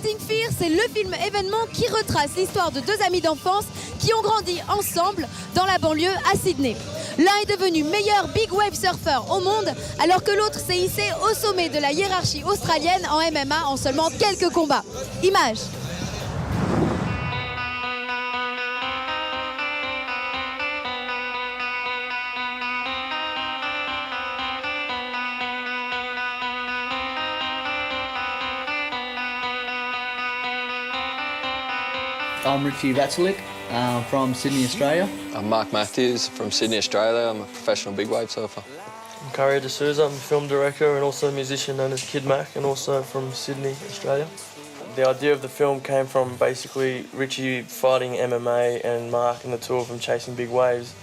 Fighting Fear, c'est le film événement qui retrace l'histoire de deux amis d'enfance qui ont grandi ensemble dans la banlieue à Sydney. L'un est devenu meilleur big wave surfer au monde, alors que l'autre s'est hissé au sommet de la hiérarchie australienne en MMA en seulement quelques combats. Image. I'm Richie from Sydney, Australia. I'm Mark Matthews from Sydney, Australia. I'm a professional big wave surfer. I'm Carrière I'm a film director and also a musician known as Kid Mac, and also from Sydney, Australia. The idea of the film came from basically Richie fighting MMA and Mark and the two of them chasing big waves.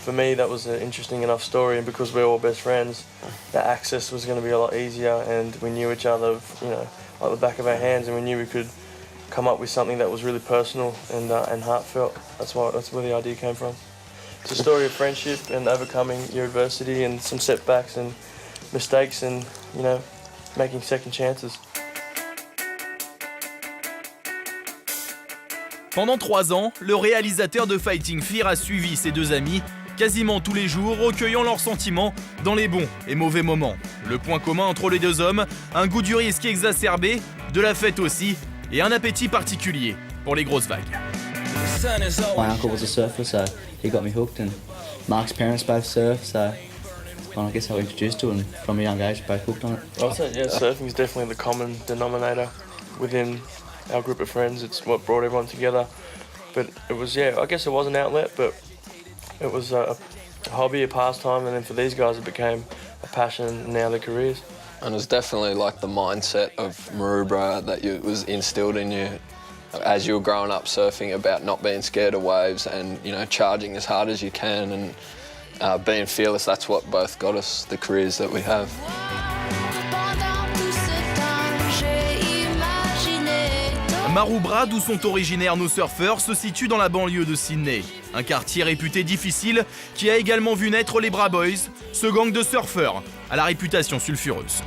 For me, that was an interesting enough story, and because we're all best friends, the access was going to be a lot easier, and we knew each other, you know, like the back of our hands, and we knew we could come up with something that was really personal and heartfelt. That's where the idea came from. It's a story of friendship and overcoming your adversity and some setbacks and mistakes and, you know, making second chances. Pendant 3 ans, le réalisateur de Fighting Fear a suivi ses deux amis quasiment tous les jours, recueillant leurs sentiments dans les bons et mauvais moments. Le point commun entre les deux hommes, un goût du risque exacerbé, de la fête aussi, et un appétit particulier pour les grosses vagues. My uncle was a surfer, so he got me hooked, and Mark's parents both surf, so I guess I was introduced to it, and from a young age, both hooked on it. I'd say, yeah, surfing is definitely the common denominator within our group of friends. It's what brought everyone together. But it was, yeah, I guess it was an outlet, but it was a hobby, a pastime, and then for these guys it became a passion and now their careers. And it was definitely like the mindset of Maroubra that was instilled in you as you were growing up surfing, about not being scared of waves and, you know, charging as hard as you can and being fearless. That's what both got us the careers that we have. Maroubra, d'où sont originaires nos surfeurs, se situe dans la banlieue de Sydney. Un quartier réputé difficile qui a également vu naître les Bra Boys, ce gang de surfeurs à la réputation sulfureuse.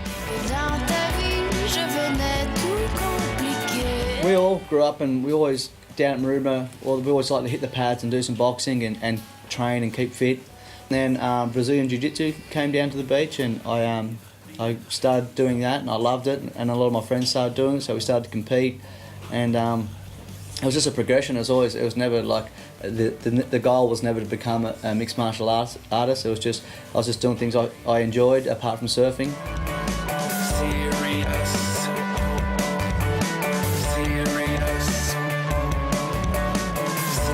We all grew up and we always, down at Maroubra, we always like to hit the pads and do some boxing and train and keep fit. And then Brazilian Jiu-Jitsu came down to the beach, and I started doing that and I loved it, and a lot of my friends started doing it, so we started to compete. And it was just a progression. It was never like the goal was never to become a mixed martial artist. It was just I was just doing things I enjoyed apart from surfing.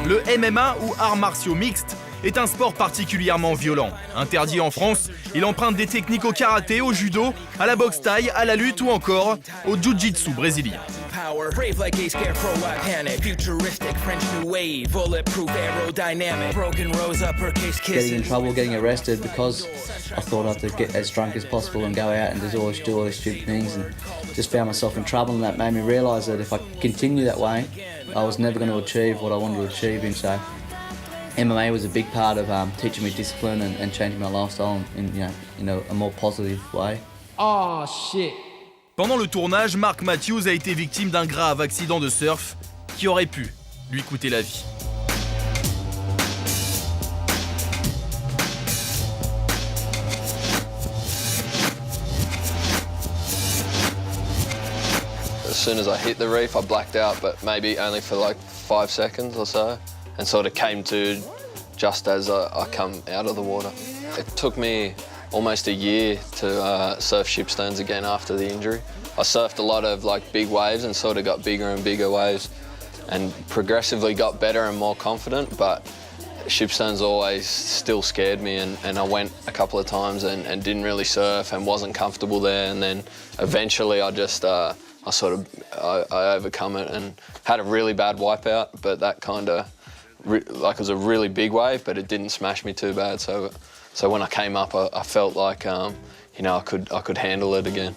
Le MMA ou arts martiaux mixtes est un sport particulièrement violent. Interdit en France, il emprunte des techniques au karaté, au judo, à la boxe thaï, à la lutte ou encore au jiu-jitsu brésilien. Getting in trouble, getting arrested because I thought I had to get as drunk as possible and go out and do all these stupid things, and just found myself in trouble, and that made me realise that if I continue that way, I was never going to achieve what I wanted to achieve. And so MMA was a big part of teaching me discipline and changing my lifestyle in a more positive way. Oh shit! Pendant le tournage, Mark Matthews a été victime d'un grave accident de surf qui aurait pu lui coûter la vie. As soon as I hit the reef, I blacked out, but maybe only for like 5 seconds or so, and sort of came to just as I come out of the water. It took me almost a year to surf shipstones again after the injury. I surfed a lot of like big waves and sort of got bigger and bigger waves and progressively got better and more confident, but shipstones always still scared me, and I went a couple of times and didn't really surf and wasn't comfortable there, and then eventually I just I overcome it and had a really bad wipeout, but that kind of like it was a really big wave, but it didn't smash me too bad. So when I came up, I felt like you know, I could handle it again.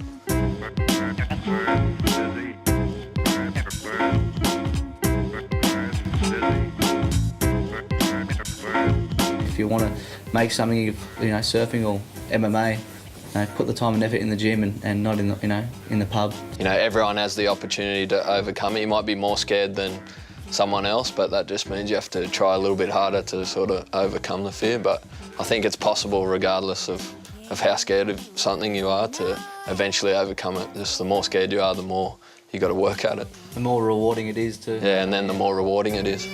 If you want to make something of, you know, surfing or MMA, put the time and effort in the gym and not in the, in the pub. You know, everyone has the opportunity to overcome it. You might be more scared than someone else, but that just means you have to try a little bit harder to sort of overcome the fear. But I think it's possible regardless of how scared of something you are to eventually overcome it. Just the more scared you are, the more you got to work at it. The more rewarding it is to... Yeah, and then the more rewarding it is.